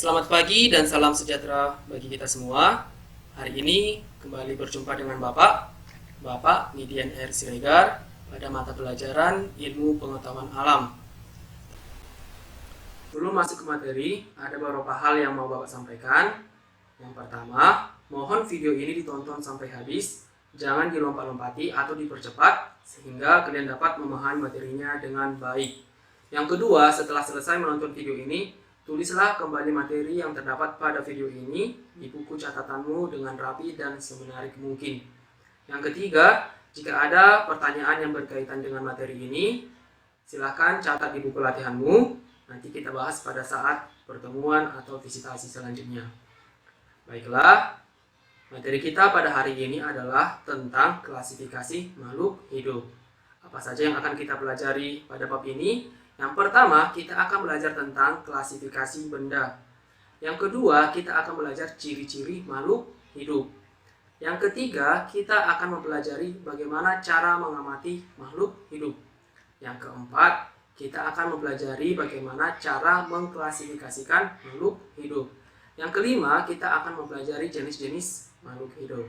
Selamat pagi dan salam sejahtera bagi kita semua. Hari ini kembali berjumpa dengan Bapak Nidian R. Siregar pada mata pelajaran Ilmu Pengetahuan Alam. Sebelum masuk ke materi, ada beberapa hal yang mau Bapak sampaikan. Yang pertama, mohon video ini ditonton sampai habis. Jangan dilompat-lompati atau dipercepat sehingga kalian dapat memahami materinya dengan baik. Yang kedua, setelah selesai menonton video ini, tulislah kembali materi yang terdapat pada video ini di buku catatanmu dengan rapi dan semenarik mungkin. Yang ketiga, jika ada pertanyaan yang berkaitan dengan materi ini, silakan catat di buku latihanmu. Nanti kita bahas pada saat pertemuan atau visitasi selanjutnya. Baiklah, materi kita pada hari ini adalah tentang klasifikasi makhluk hidup. Apa saja yang akan kita pelajari pada bab ini? Yang pertama, kita akan belajar tentang klasifikasi benda. Yang kedua, kita akan belajar ciri-ciri makhluk hidup. Yang ketiga, kita akan mempelajari bagaimana cara mengamati makhluk hidup. Yang keempat, kita akan mempelajari bagaimana cara mengklasifikasikan makhluk hidup. Yang kelima, kita akan mempelajari jenis-jenis makhluk hidup.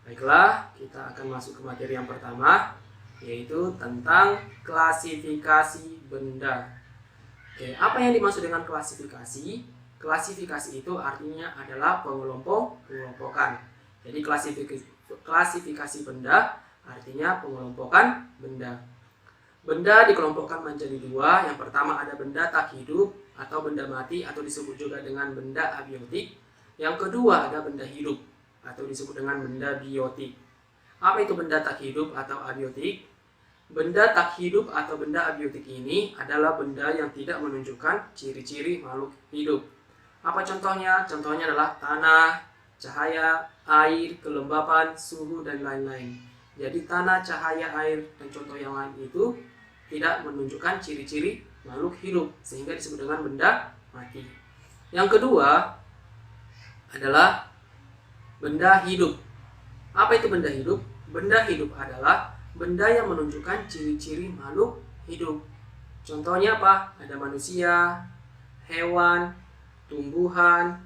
Baiklah, kita akan masuk ke materi yang pertama, yaitu tentang klasifikasi benda. Oke, apa yang dimaksud dengan klasifikasi? Klasifikasi itu artinya adalah pengelompokan. Jadi klasifikasi benda artinya pengelompokan benda. Benda dikelompokkan menjadi dua. Yang pertama ada benda tak hidup atau benda mati atau disebut juga dengan benda abiotik. Yang kedua ada benda hidup atau disebut dengan benda biotik. Apa itu benda tak hidup atau abiotik? Benda tak hidup atau benda abiotik ini adalah benda yang tidak menunjukkan ciri-ciri makhluk hidup. Apa contohnya? Contohnya adalah tanah, cahaya, air, kelembapan, suhu, dan lain-lain. Jadi tanah, cahaya, air, dan contoh yang lain itu tidak menunjukkan ciri-ciri makhluk hidup sehingga disebut dengan benda mati. Yang kedua adalah benda hidup. Apa itu benda hidup? Benda hidup adalah benda yang menunjukkan ciri-ciri makhluk hidup. Contohnya apa? Ada manusia, hewan, tumbuhan,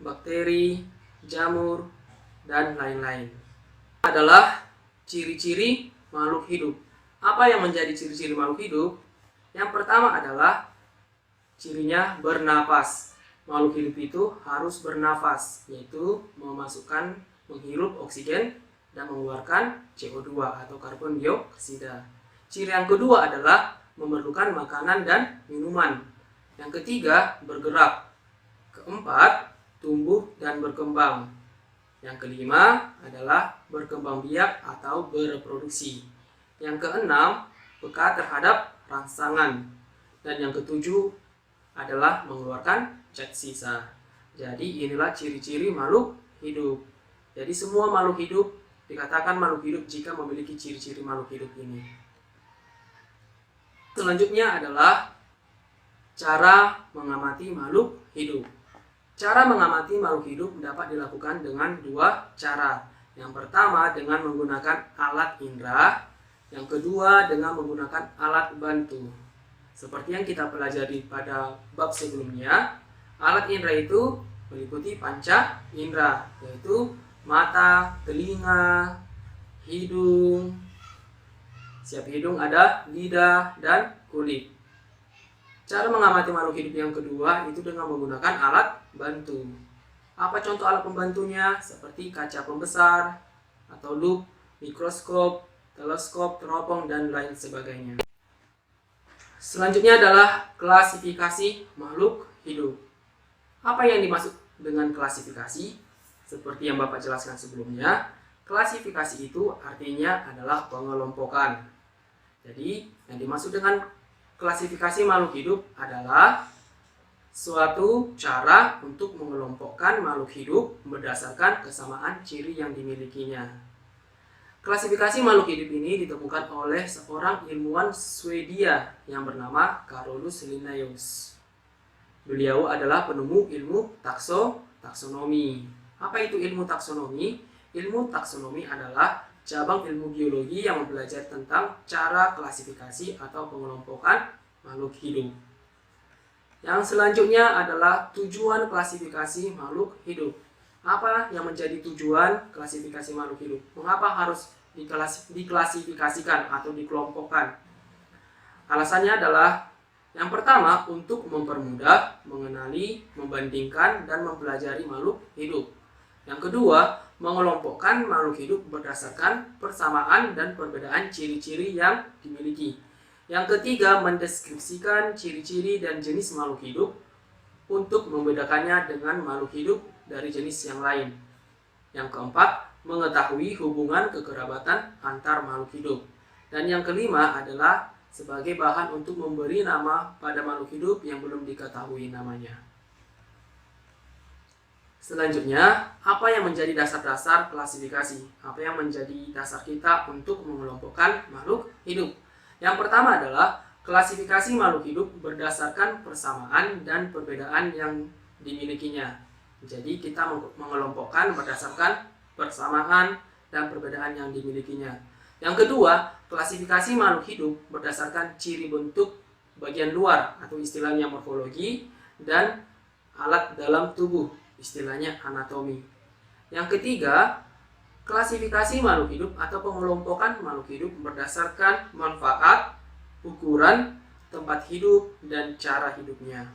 bakteri, jamur, dan lain-lain. Adalah ciri-ciri makhluk hidup. Apa yang menjadi ciri-ciri makhluk hidup? Yang pertama adalah cirinya bernapas. Makhluk hidup itu harus bernafas, yaitu menghirup oksigen dan mengeluarkan CO2 atau karbon dioksida. Ciri yang kedua adalah memerlukan makanan dan minuman. Yang ketiga, bergerak. Keempat, tumbuh dan berkembang. Yang kelima adalah berkembang biak atau bereproduksi. Yang keenam, peka terhadap rangsangan. Dan yang ketujuh adalah mengeluarkan zat sisa. Jadi inilah ciri-ciri makhluk hidup. Jadi semua makhluk hidup dikatakan makhluk hidup jika memiliki ciri-ciri makhluk hidup ini. Selanjutnya adalah cara mengamati makhluk hidup. Cara mengamati makhluk hidup dapat dilakukan dengan dua cara. Yang pertama dengan menggunakan alat indera. Yang kedua dengan menggunakan alat bantu. Seperti yang kita pelajari pada bab sebelumnya, alat indera itu meliputi panca indera, yaitu mata, telinga, hidung. Siap hidung ada lidah dan kulit. Cara mengamati makhluk hidup yang kedua itu dengan menggunakan alat bantu. Apa contoh alat pembantunya? Seperti kaca pembesar atau lup, mikroskop, teleskop, teropong, dan lain sebagainya. Selanjutnya adalah klasifikasi makhluk hidup. Apa yang dimaksud dengan klasifikasi? Seperti yang Bapak jelaskan sebelumnya, klasifikasi itu artinya adalah pengelompokan. Jadi, yang dimaksud dengan klasifikasi makhluk hidup adalah suatu cara untuk mengelompokkan makhluk hidup berdasarkan kesamaan ciri yang dimilikinya. Klasifikasi makhluk hidup ini ditemukan oleh seorang ilmuwan Swedia yang bernama Carolus Linnaeus. Beliau adalah penemu ilmu taksonomi. Apa itu ilmu taksonomi? Ilmu taksonomi adalah cabang ilmu biologi yang mempelajari tentang cara klasifikasi atau pengelompokan makhluk hidup. Yang selanjutnya adalah tujuan klasifikasi makhluk hidup. Apa yang menjadi tujuan klasifikasi makhluk hidup? Mengapa harus diklasifikasikan atau dikelompokkan? Alasannya adalah yang pertama, untuk mempermudah, mengenali, membandingkan, dan mempelajari makhluk hidup. Yang kedua, mengelompokkan makhluk hidup berdasarkan persamaan dan perbedaan ciri-ciri yang dimiliki. Yang ketiga, mendeskripsikan ciri-ciri dan jenis makhluk hidup untuk membedakannya dengan makhluk hidup dari jenis yang lain. Yang keempat, mengetahui hubungan kekerabatan antar makhluk hidup. Dan yang kelima adalah sebagai bahan untuk memberi nama pada makhluk hidup yang belum diketahui namanya. Selanjutnya, apa yang menjadi dasar-dasar klasifikasi? Apa yang menjadi dasar kita untuk mengelompokkan makhluk hidup? Yang pertama adalah klasifikasi makhluk hidup berdasarkan persamaan dan perbedaan yang dimilikinya. Jadi kita mengelompokkan berdasarkan persamaan dan perbedaan yang dimilikinya. Yang kedua, klasifikasi makhluk hidup berdasarkan ciri bentuk bagian luar atau istilahnya morfologi dan alat dalam tubuh, istilahnya anatomi. Yang ketiga, klasifikasi makhluk hidup atau pengelompokan makhluk hidup berdasarkan manfaat, ukuran, tempat hidup, dan cara hidupnya.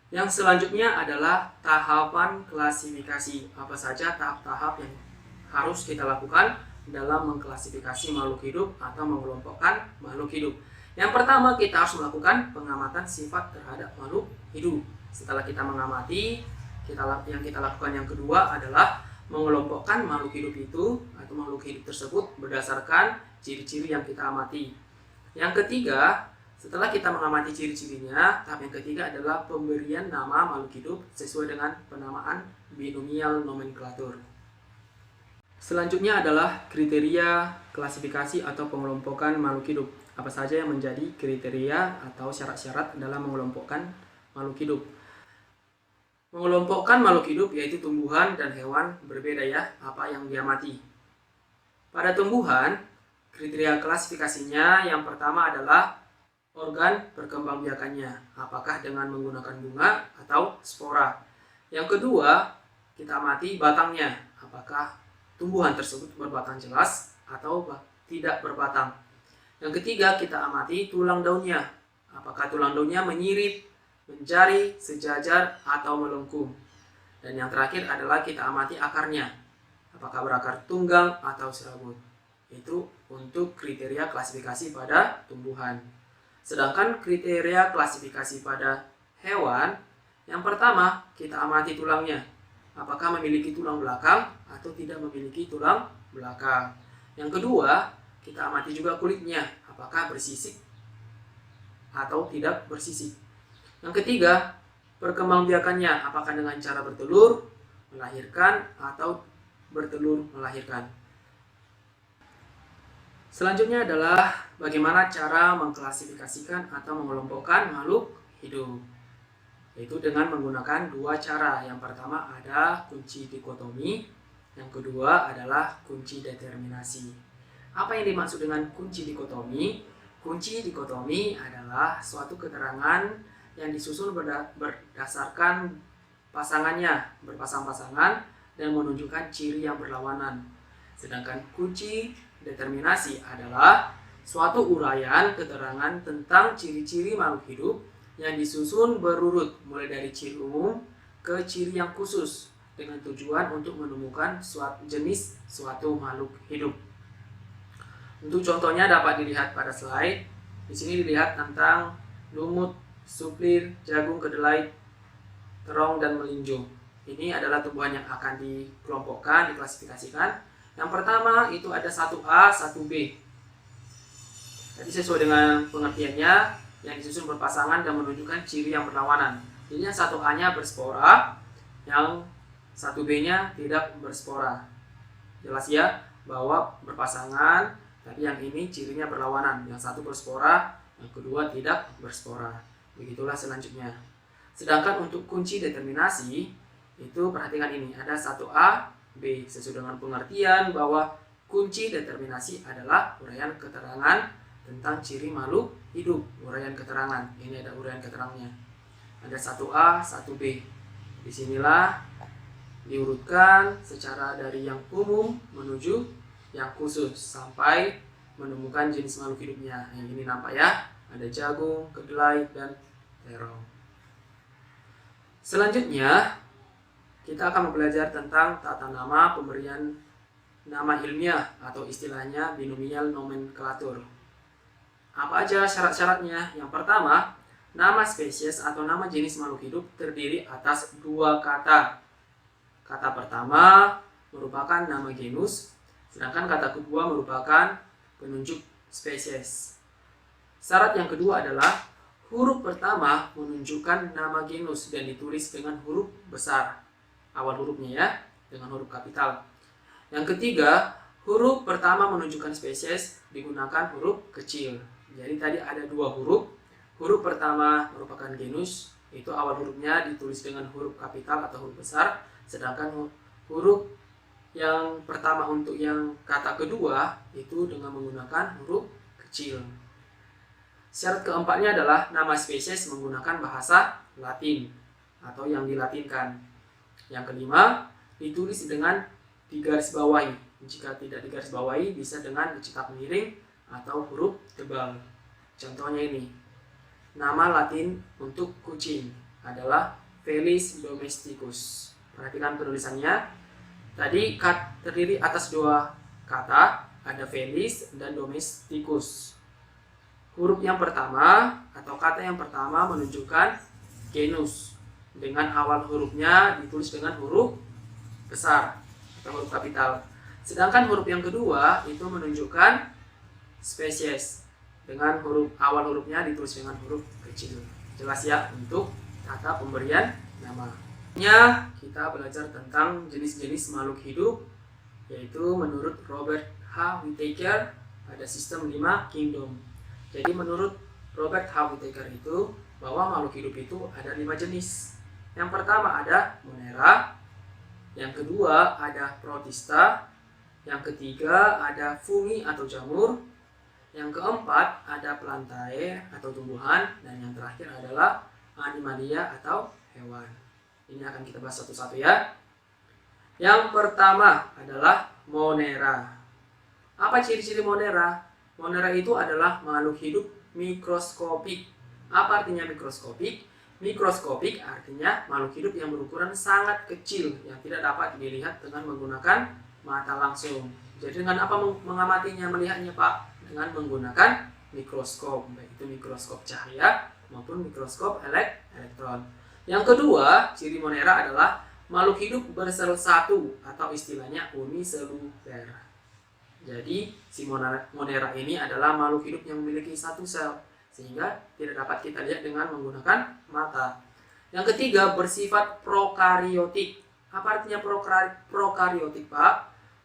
Yang selanjutnya adalah tahapan klasifikasi. Apa saja tahap-tahap yang harus kita lakukan dalam mengklasifikasi makhluk hidup atau mengelompokkan makhluk hidup? Yang pertama, kita harus melakukan pengamatan sifat terhadap makhluk hidup. Setelah kita mengamati, yang kita lakukan yang kedua adalah mengelompokkan makhluk hidup itu atau makhluk hidup tersebut berdasarkan ciri-ciri yang kita amati. Yang ketiga, setelah kita mengamati ciri-cirinya, tahap yang ketiga adalah pemberian nama makhluk hidup sesuai dengan penamaan binomial nomenklatur. Selanjutnya adalah kriteria klasifikasi atau pengelompokan makhluk hidup. Apa saja yang menjadi kriteria atau syarat-syarat dalam mengelompokkan makhluk hidup? Mengelompokkan makhluk hidup yaitu tumbuhan dan hewan berbeda ya, apa yang diamati. Pada tumbuhan, kriteria klasifikasinya yang pertama adalah organ perkembangbiakannya, apakah dengan menggunakan bunga atau spora. Yang kedua, kita amati batangnya, apakah tumbuhan tersebut berbatang jelas atau tidak berbatang. Yang ketiga, kita amati tulang daunnya, apakah tulang daunnya menyirip, menjari, sejajar, atau melengkung. Dan yang terakhir adalah kita amati akarnya, apakah berakar tunggang atau serabut. Itu untuk kriteria klasifikasi pada tumbuhan. Sedangkan kriteria klasifikasi pada hewan, yang pertama kita amati tulangnya, apakah memiliki tulang belakang atau tidak memiliki tulang belakang. Yang kedua, kita amati juga kulitnya, apakah bersisik atau tidak bersisik. Yang ketiga, perkembangbiakannya, apakah dengan cara bertelur, melahirkan, atau bertelur melahirkan. Selanjutnya adalah bagaimana cara mengklasifikasikan atau mengelompokkan makhluk hidup. Yaitu dengan menggunakan dua cara. Yang pertama ada kunci dikotomi, yang kedua adalah kunci determinasi. Apa yang dimaksud dengan kunci dikotomi? Kunci dikotomi adalah suatu keterangan yang disusun berdasarkan pasangannya, berpasang-pasangan dan menunjukkan ciri yang berlawanan. Sedangkan kunci determinasi adalah suatu uraian keterangan tentang ciri-ciri makhluk hidup yang disusun berurut mulai dari ciri umum ke ciri yang khusus dengan tujuan untuk menemukan jenis suatu makhluk hidup. Untuk contohnya dapat dilihat pada slide. Di sini dilihat tentang lumut, suplir, jagung, kedelai, terong, dan melinjo. Ini adalah tumbuhan yang akan dikelompokkan, diklasifikasikan. Yang pertama itu ada 1A, 1B. Jadi sesuai dengan pengertiannya yang disusun berpasangan dan menunjukkan ciri yang berlawanan. Jadi yang 1A-nya berspora, yang 1B-nya tidak berspora. Jelas ya bahwa berpasangan, tapi yang ini cirinya berlawanan. Yang satu berspora, yang kedua tidak berspora. Begitulah selanjutnya. Sedangkan untuk kunci determinasi, itu perhatikan ini, ada 1A, B, sesuai dengan pengertian bahwa kunci determinasi adalah uraian keterangan tentang ciri makhluk hidup. Uraian keterangan, ini ada uraian keterangannya. ada 1A, 1B. Disinilah diurutkan secara dari yang umum menuju yang khusus sampai menemukan jenis makhluk hidupnya. Yang ini nampak ya, ada jagung, kedelai, dan terong. Selanjutnya kita akan belajar tentang tata nama pemberian nama ilmiah atau istilahnya binomial nomenklatur. Apa aja syarat-syaratnya? Yang pertama, nama spesies atau nama jenis makhluk hidup terdiri atas 2 kata. Kata pertama merupakan nama genus, sedangkan kata kedua merupakan penunjuk spesies. Syarat yang kedua adalah huruf pertama menunjukkan nama genus dan ditulis dengan huruf besar. Awal hurufnya ya, dengan huruf kapital. Yang ketiga, huruf pertama menunjukkan spesies digunakan huruf kecil. Jadi tadi ada 2 huruf. Huruf pertama merupakan genus, itu awal hurufnya ditulis dengan huruf kapital atau huruf besar. Sedangkan huruf yang pertama untuk yang kata kedua itu dengan menggunakan huruf kecil. Syarat keempatnya adalah nama spesies menggunakan bahasa Latin atau yang dilatinkan. Yang kelima, ditulis dengan digarisbawahi. Jika tidak digarisbawahi bisa dengan dicetak miring atau huruf tebal. Contohnya ini. Nama Latin untuk kucing adalah Felis domesticus. Perhatikan penulisannya. Tadi terdiri atas 2 kata, ada Felis dan domesticus. Huruf yang pertama atau kata yang pertama menunjukkan genus. Dengan awal hurufnya ditulis dengan huruf besar atau huruf kapital. Sedangkan huruf yang kedua itu menunjukkan spesies. Dengan awal hurufnya ditulis dengan huruf kecil. Jelas ya untuk kata pemberian nama. Kita belajar tentang jenis-jenis makhluk hidup, yaitu menurut Robert H. Whittaker ada sistem 5 kingdom. Jadi menurut Robert H. Whittaker itu bahwa makhluk hidup itu ada 5 jenis. Yang pertama ada Monera, yang kedua ada Protista, yang ketiga ada fungi atau jamur, yang keempat ada Plantae atau tumbuhan, dan yang terakhir adalah Animalia atau hewan. Ini akan kita bahas satu-satu ya. Yang pertama adalah Monera. Apa ciri-ciri Monera? Monera itu adalah makhluk hidup mikroskopik. Apa artinya mikroskopik? Mikroskopik artinya makhluk hidup yang berukuran sangat kecil yang tidak dapat dilihat dengan menggunakan mata langsung. Jadi dengan apa mengamatinya, melihatnya Pak? Dengan menggunakan mikroskop, baik itu mikroskop cahaya maupun mikroskop elektron. Yang kedua, ciri Monera adalah makhluk hidup bersel satu atau istilahnya uniseluler. Jadi si Monera ini adalah makhluk hidup yang memiliki satu sel sehingga tidak dapat kita lihat dengan menggunakan mata. Yang ketiga, bersifat prokariotik. Apa artinya prokariotik Pak?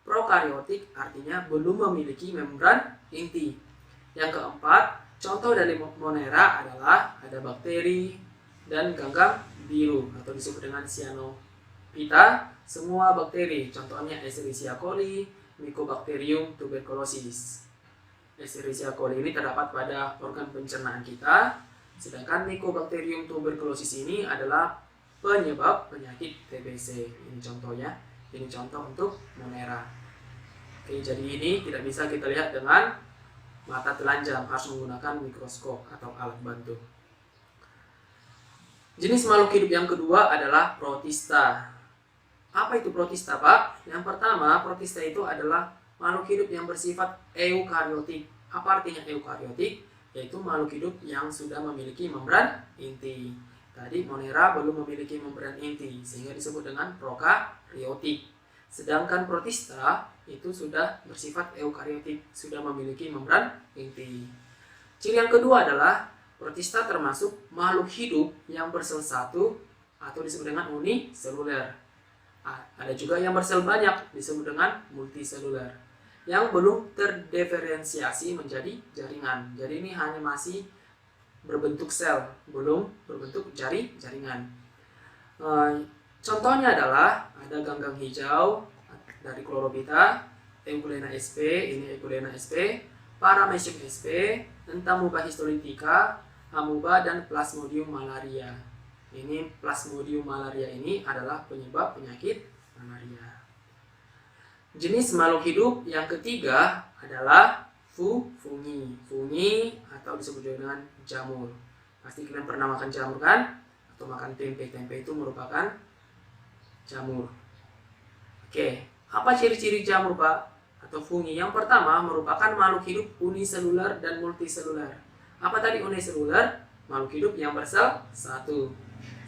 Prokariotik artinya belum memiliki membran inti. Yang keempat, contoh dari Monera adalah ada bakteri dan ganggang biru atau disebut dengan cyanophyta. Semua bakteri, contohnya Escherichia coli, Mycobacterium tuberculosis. Escherichia coli ini terdapat pada organ pencernaan kita, sedangkan Mycobacterium tuberculosis ini adalah penyebab penyakit TBC. Ini contohnya, ini contoh untuk Monera. Oke, jadi ini tidak bisa kita lihat dengan mata telanjang, harus menggunakan mikroskop atau alat bantu. Jenis makhluk hidup yang kedua adalah Protista. Apa itu Protista, Pak? Yang pertama, Protista itu adalah makhluk hidup yang bersifat eukariotik. Apa artinya eukariotik? Yaitu makhluk hidup yang sudah memiliki membran inti. Tadi Monera belum memiliki membran inti, sehingga disebut dengan prokariotik. Sedangkan Protista itu sudah bersifat eukariotik, sudah memiliki membran inti. Ciri yang kedua adalah Protista termasuk makhluk hidup yang bersel satu atau disebut dengan uniseluler. Ada juga yang bersel banyak disebut dengan multiseluler, yang belum terdiferensiasi menjadi jaringan. Jadi ini hanya masih berbentuk sel, belum berbentuk jaringan. Contohnya adalah ada ganggang hijau dari Chlorophyta, Euglena sp, ini Euglena sp, Paramecium sp, Entamuba histolytica, Amuba, dan Plasmodium malaria. Ini Plasmodium malaria ini adalah penyebab penyakit malaria. Jenis makhluk hidup yang ketiga adalah fungi. Fungi atau disebut juga dengan jamur. Pasti kalian pernah makan jamur kan? Atau makan tempe. Tempe itu merupakan jamur. Oke, apa ciri-ciri jamur, Pak? Atau fungi? Yang pertama merupakan makhluk hidup uniseluler dan multiseluler. Apa tadi uniseluler? Makhluk hidup yang bersel satu.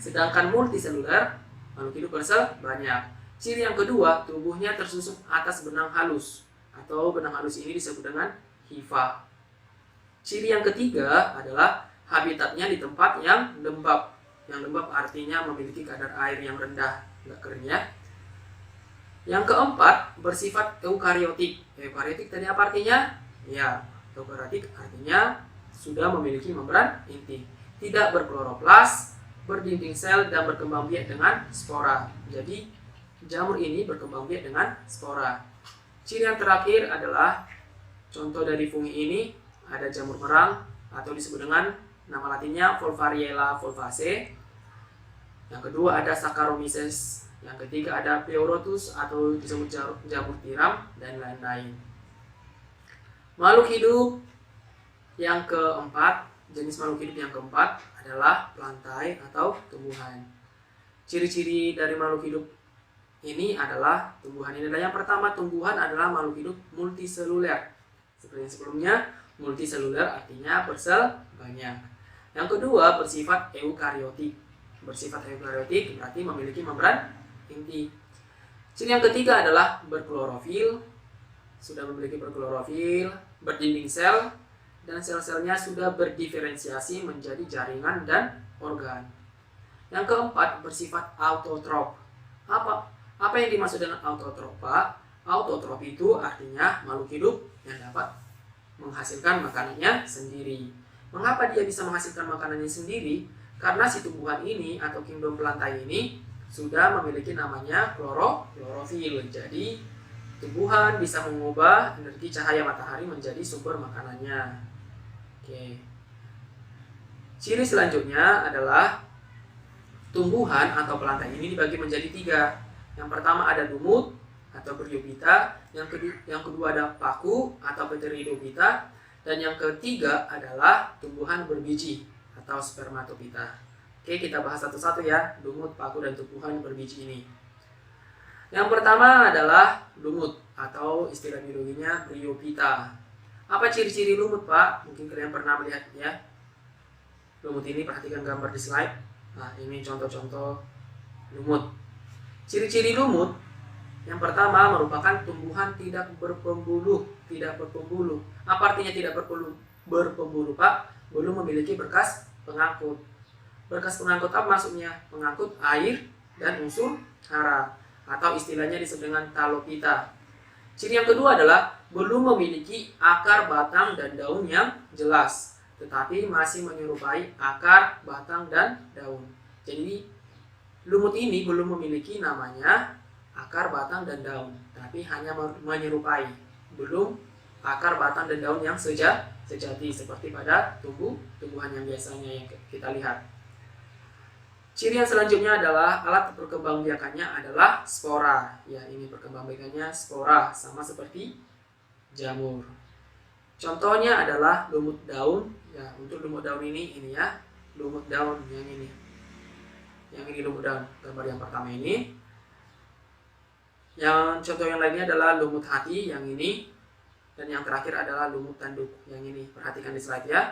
Sedangkan multiseluler, makhluk hidup bersel banyak. Ciri yang kedua, tubuhnya tersusun atas benang halus. Atau benang halus ini disebut dengan hifa. Ciri yang ketiga adalah habitatnya di tempat yang lembab. Yang lembab artinya memiliki kadar air yang rendah, nggak kering ya. Yang keempat, bersifat eukariotik. Eukariotik tadi apa artinya? Ya, eukariotik artinya sudah memiliki membran inti. Tidak berkloroplas, berdinding sel, dan berkembang biak dengan spora. Jadi, jamur ini berkembang biak dengan spora. Ciri yang terakhir adalah, contoh dari fungi ini, ada jamur merang, atau disebut dengan nama latinnya Volvariella volvaceae. Yang kedua ada Saccharomyces. Yang ketiga ada Pleurotus atau disebut jamur tiram, dan lain-lain. Makhluk hidup yang keempat, jenis makhluk hidup yang keempat adalah plantae atau tumbuhan. Ciri-ciri dari makhluk hidup ini adalah tumbuhan ini adalah yang pertama, tumbuhan adalah makhluk hidup multiseluler. Seperti yang sebelumnya, multiseluler artinya bersel banyak. Yang kedua, bersifat eukariotik. Bersifat eukariotik berarti memiliki membran inti. Ciri yang ketiga adalah berklorofil. Sudah memiliki berklorofil, berdinding sel, dan sel-selnya sudah berdiferensiasi menjadi jaringan dan organ. Yang keempat, bersifat autotrof. Apa yang dimaksud dengan autotrof, Pak? Autotrof itu artinya makhluk hidup yang dapat menghasilkan makanannya sendiri. Mengapa dia bisa menghasilkan makanannya sendiri? Karena si tumbuhan ini atau kingdom plantae ini sudah memiliki namanya klorofil. Jadi tumbuhan bisa mengubah energi cahaya matahari menjadi sumber makanannya. Oke. Ciri selanjutnya adalah tumbuhan atau plantae ini dibagi menjadi tiga. Yang pertama ada lumut atau Bryophyta, yang kedua ada paku atau Pteridophyta, dan yang ketiga adalah tumbuhan berbiji atau Spermatophyta. Oke, kita bahas satu-satu ya, lumut, paku, dan tumbuhan berbiji ini. Yang pertama adalah lumut atau istilah biologinya Bryophyta. Apa ciri-ciri lumut, Pak? Mungkin kalian pernah melihat ya. Lumut ini, perhatikan gambar di slide. Nah, ini contoh-contoh lumut. Ciri-ciri lumut yang pertama merupakan tumbuhan tidak berpembuluh. Apa artinya tidak berpembuluh, Pak? Belum memiliki berkas pengangkut. Berkas pengangkut apa maksudnya? Pengangkut air dan unsur hara, atau istilahnya disebut dengan talopita. Ciri yang kedua adalah belum memiliki akar, batang, dan daun yang jelas, tetapi masih menyerupai akar, batang, dan daun. Jadi lumut ini belum memiliki namanya akar, batang, dan daun, tapi hanya menyerupai, belum akar, batang, dan daun yang sejati seperti pada tumbuhan yang biasanya yang kita lihat. Ciri yang selanjutnya adalah alat perkembangbiakannya adalah spora. Ya, ini perkembangbiakannya spora, sama seperti jamur. Contohnya adalah lumut daun. Ya, untuk lumut daun ini ya, lumut daun yang ini. Yang ini lumut daun, gambar yang pertama ini. Yang contoh yang lainnya adalah lumut hati yang ini. Dan yang terakhir adalah lumut tanduk yang ini. Perhatikan di slide ya.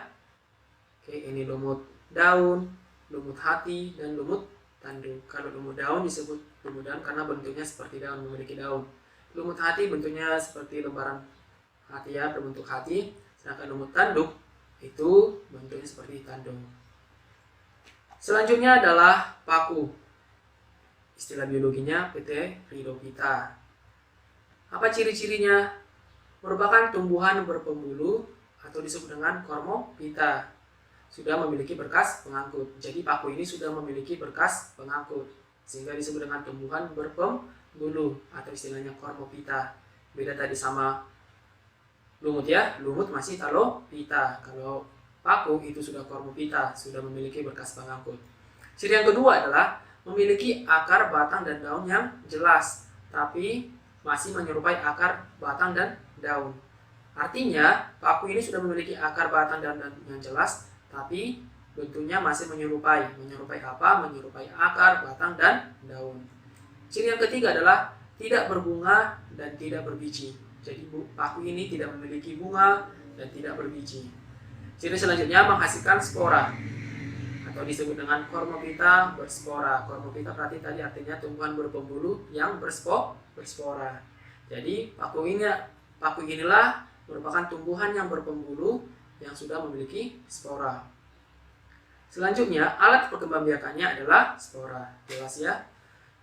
Oke, ini lumut daun, lumut hati, dan lumut tanduk. Kalau lumut daun disebut lumut daun karena bentuknya seperti daun, memiliki daun. Lumut hati bentuknya seperti lembaran hati ya, berbentuk hati. Sedangkan lumut tanduk itu bentuknya seperti tanduk. Selanjutnya adalah paku. Istilah biologinya Pteridophyta. Apa ciri-cirinya? Merupakan tumbuhan berpembuluh atau disebut dengan Cormophyta. Sudah memiliki berkas pengangkut. Jadi paku ini sudah memiliki berkas pengangkut, sehingga disebut dengan tumbuhan berpembuluh atau istilahnya Cormophyta. Beda tadi sama lumut ya, lumut masih Talophyta. Kalau paku itu sudah Cormophyta, sudah memiliki berkas pengangkut. Ciri yang kedua adalah memiliki akar, batang, dan daun yang jelas, tapi masih menyerupai akar, batang, dan daun. Artinya, paku ini sudah memiliki akar, batang, dan daun yang jelas, tapi bentuknya masih menyerupai. Menyerupai apa? Menyerupai akar, batang, dan daun. Ciri yang ketiga adalah tidak berbunga dan tidak berbiji. Jadi paku ini tidak memiliki bunga dan tidak berbiji. Ciri selanjutnya menghasilkan spora, atau disebut dengan Cormophyta berspora. Cormophyta berarti tadi artinya tumbuhan berpembuluh yang berspora. Jadi paku inilah merupakan tumbuhan yang berpembuluh yang sudah memiliki spora. Selanjutnya alat perkembangbiakannya adalah spora. Jelas ya.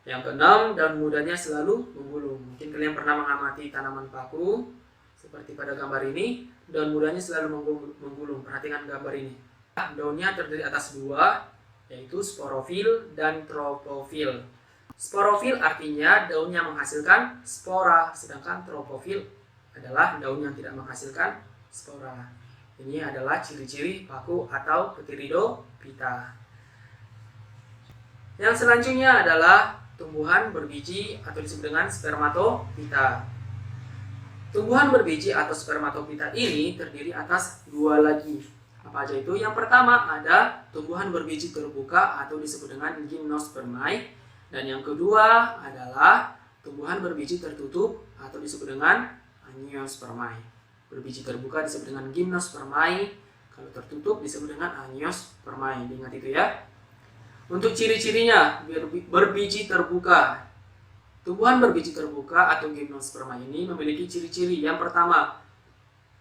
Yang keenam, daun mudanya selalu menggulung. Mungkin kalian pernah mengamati tanaman paku seperti pada gambar ini, daun mudanya selalu menggulung. Perhatikan gambar ini. Daunnya terdiri atas dua, yaitu sporofil dan tropofil. Sporofil artinya daunnya menghasilkan spora, sedangkan tropofil adalah daun yang tidak menghasilkan spora. Ini adalah ciri-ciri paku atau Pteridophyta. Yang selanjutnya adalah tumbuhan berbiji atau disebut dengan spermatophyta. Tumbuhan berbiji atau spermatophyta ini terdiri atas dua lagi. Apa aja itu? Yang pertama ada tumbuhan berbiji terbuka atau disebut dengan gymnospermae, dan yang kedua adalah tumbuhan berbiji tertutup atau disebut dengan angiospermae. Berbiji terbuka disebut dengan gymnospermae, kalau tertutup disebut dengan angiospermae. Ingat itu ya. Untuk ciri-cirinya berbiji terbuka. Tumbuhan berbiji terbuka atau gymnospermae ini memiliki ciri-ciri. Yang pertama,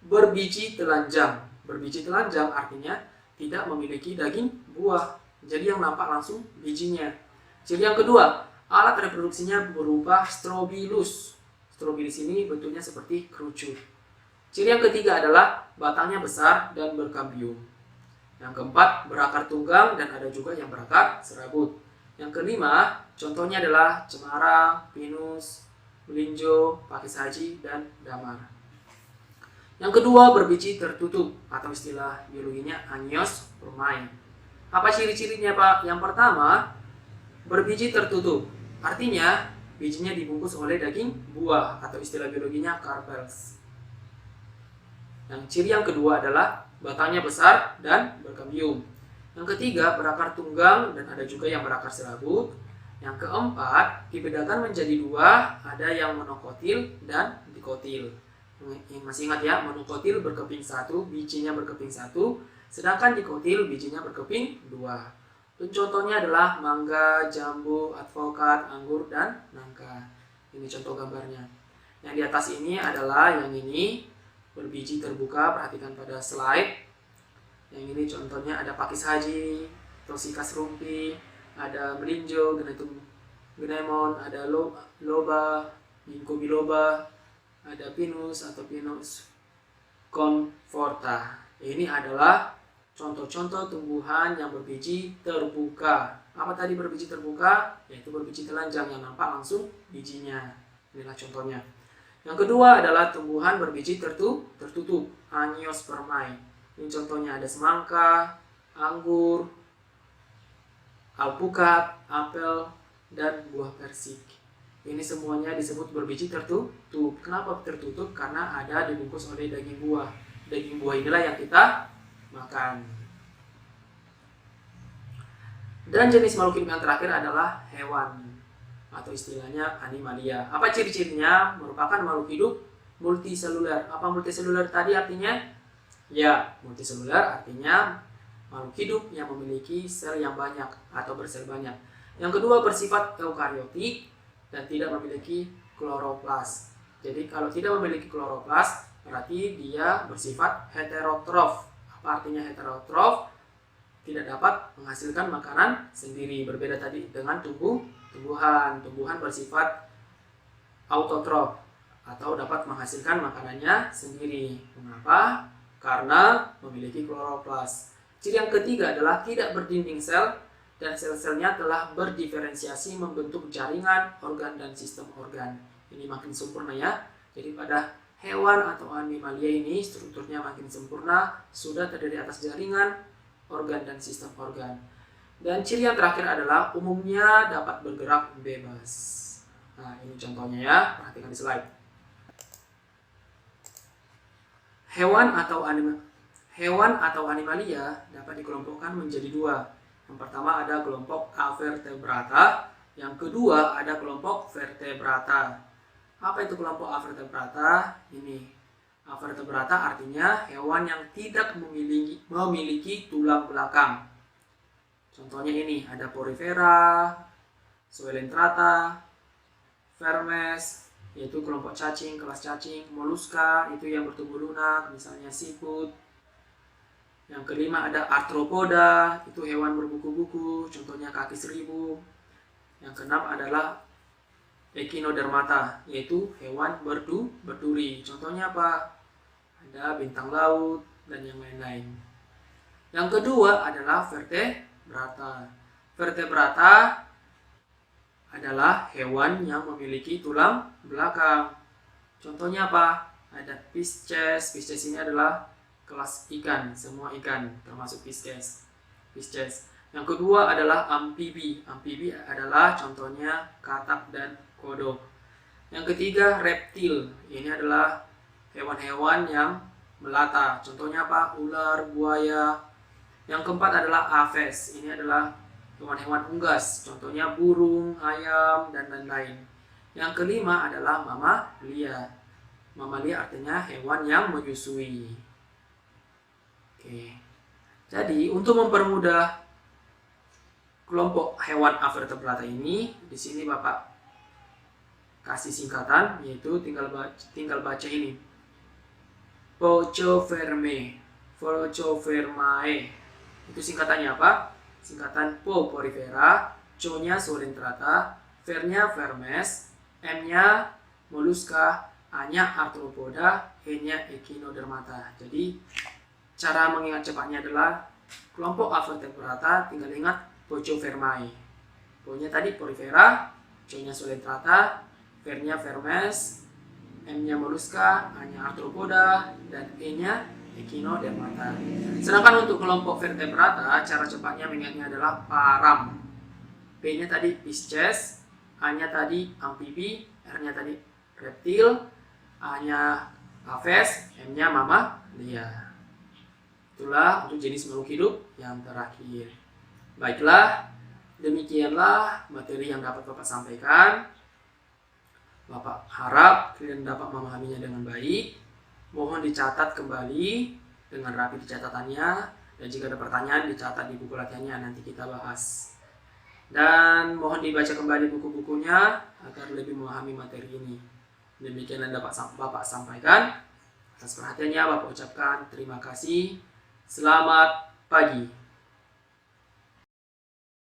berbiji telanjang. Berbiji telanjang artinya tidak memiliki daging buah, jadi yang nampak langsung bijinya. Ciri yang kedua, alat reproduksinya berupa strobilus. Strobilus ini bentuknya seperti kerucut. Ciri yang ketiga adalah batangnya besar dan berkambium. Yang keempat, berakar tunggang dan ada juga yang berakar serabut. Yang kelima, contohnya adalah cemara, pinus, melinjo, pakis haji, dan damar. Yang kedua, berbiji tertutup atau istilah biologinya angiospermae. Apa ciri-cirinya, Pak? Yang pertama, berbiji tertutup. Artinya, bijinya dibungkus oleh daging buah atau istilah biologinya carpels. Yang ciri yang kedua adalah batangnya besar dan berkambium. Yang ketiga, berakar tunggang dan ada juga yang berakar serabut. Yang keempat, dibedakan menjadi dua, ada yang monokotil dan dikotil. Masih ingat ya, monokotil berkeping satu, bijinya berkeping satu, sedangkan dikotil bijinya berkeping dua. Contohnya adalah mangga, jambu, advokat, anggur, dan nangka. Ini contoh gambarnya. Yang di atas ini adalah yang ini berbiji terbuka, perhatikan pada slide. Yang ini contohnya ada pakis haji, Tosycas rumpi, ada melinjo, Gnemon, ada loba, ginkgo biloba, ada pinus atau Pinus conforta. Ini adalah contoh-contoh tumbuhan yang berbiji terbuka. Apa tadi berbiji terbuka? Yaitu berbiji telanjang yang nampak langsung bijinya. Inilah contohnya. Yang kedua adalah tumbuhan berbiji tertutup, angiospermae. Ini contohnya ada semangka, anggur, alpukat, apel, dan buah persik. Ini semuanya disebut berbiji tertutup. Kenapa tertutup? Karena ada dibungkus oleh daging buah. Daging buah inilah yang kita makan. Dan jenis makhluk hidup yang terakhir adalah hewan atau istilahnya animalia. Apa ciri-cirinya? Merupakan makhluk hidup multiseluler. Apa multiseluler tadi artinya? Ya, multiseluler artinya makhluk hidup yang memiliki sel yang banyak atau bersel banyak. Yang kedua, bersifat eukariotik dan tidak memiliki kloroplas. Jadi kalau tidak memiliki kloroplas berarti dia bersifat heterotrof. Apa artinya heterotrof? Tidak dapat menghasilkan makanan sendiri. Berbeda tadi dengan tumbuhan. Tumbuhan bersifat autotrof atau dapat menghasilkan makanannya sendiri. Mengapa? Karena memiliki kloroplas. Ciri yang ketiga adalah tidak berdinding sel dan sel-selnya telah berdiferensiasi membentuk jaringan, organ, dan sistem organ. Ini makin sempurna ya. Jadi pada hewan atau animalia ini strukturnya makin sempurna, sudah terdiri atas jaringan, organ, dan sistem organ. Dan ciri yang terakhir adalah umumnya dapat bergerak bebas. Nah, ini contohnya ya, perhatikan di slide. Hewan atau animalia dapat dikelompokkan menjadi dua. Yang pertama ada kelompok Avertebrata, yang kedua ada kelompok Vertebrata. Apa itu kelompok Avertebrata? Ini Avertebrata artinya hewan yang tidak memiliki tulang belakang. Contohnya ini ada Porifera, Coelenterata, Vermes, yaitu kelompok cacing, kelas cacing, Mollusca, itu yang bertubuh lunak, misalnya siput. Yang kelima ada Arthropoda, itu hewan berbuku-buku, contohnya kaki seribu. Yang keenam adalah Echinodermata, yaitu hewan berduri. Contohnya apa? Ada bintang laut dan yang lain-lain. Yang kedua adalah Vertebrata. Vertebrata adalah hewan yang memiliki tulang belakang. Contohnya apa? Ada Pisces. Pisces ini adalah kelas ikan, semua ikan termasuk Pisces. Yang kedua adalah amfibi. Amfibi adalah contohnya katak dan kodok. Yang ketiga reptil. Ini adalah hewan-hewan yang melata. Contohnya apa? Ular, buaya. Yang keempat adalah aves. Ini adalah hewan-hewan unggas. Contohnya burung, ayam, dan lain-lain. Yang kelima adalah mamalia. Mamalia artinya hewan yang menyusui. Oke. Jadi untuk mempermudah kelompok hewan Avertebrata ini, di sini Bapak kasih singkatan, yaitu tinggal baca ini. Pocovermae. Itu singkatannya apa? Singkatan Po Porifera, Co-nya Coelenterata, Ver-nya Vermes, M-nya Mollusca, A-nya Arthropoda, E-nya Echinodermata. Jadi cara mengingat cepatnya adalah kelompok Avertebrata tinggal ingat Pocovermae. Po-nya tadi Porifera, Co-nya Coelenterata, Ver-nya Vermes, M-nya Mollusca, A-nya Arthropoda, dan E-nya Echinodermata. Sedangkan untuk kelompok Vertebrata, cara cepatnya mengingatnya adalah param. P-nya tadi Pisces, A-nya tadi amfibi, R-nya tadi reptil, A-nya aves, M-nya mamalia. Itulah untuk jenis makhluk hidup yang terakhir. Baiklah, demikianlah materi yang dapat Bapak sampaikan. Bapak harap kalian dapat memahaminya dengan baik. Mohon dicatat kembali dengan rapi di catatannya, dan jika ada pertanyaan dicatat di buku latihannya, nanti kita bahas. Dan mohon dibaca kembali buku-bukunya agar lebih memahami materi ini. Demikian yang dapat Bapak sampaikan. Atas perhatiannya Bapak ucapkan terima kasih. Selamat pagi.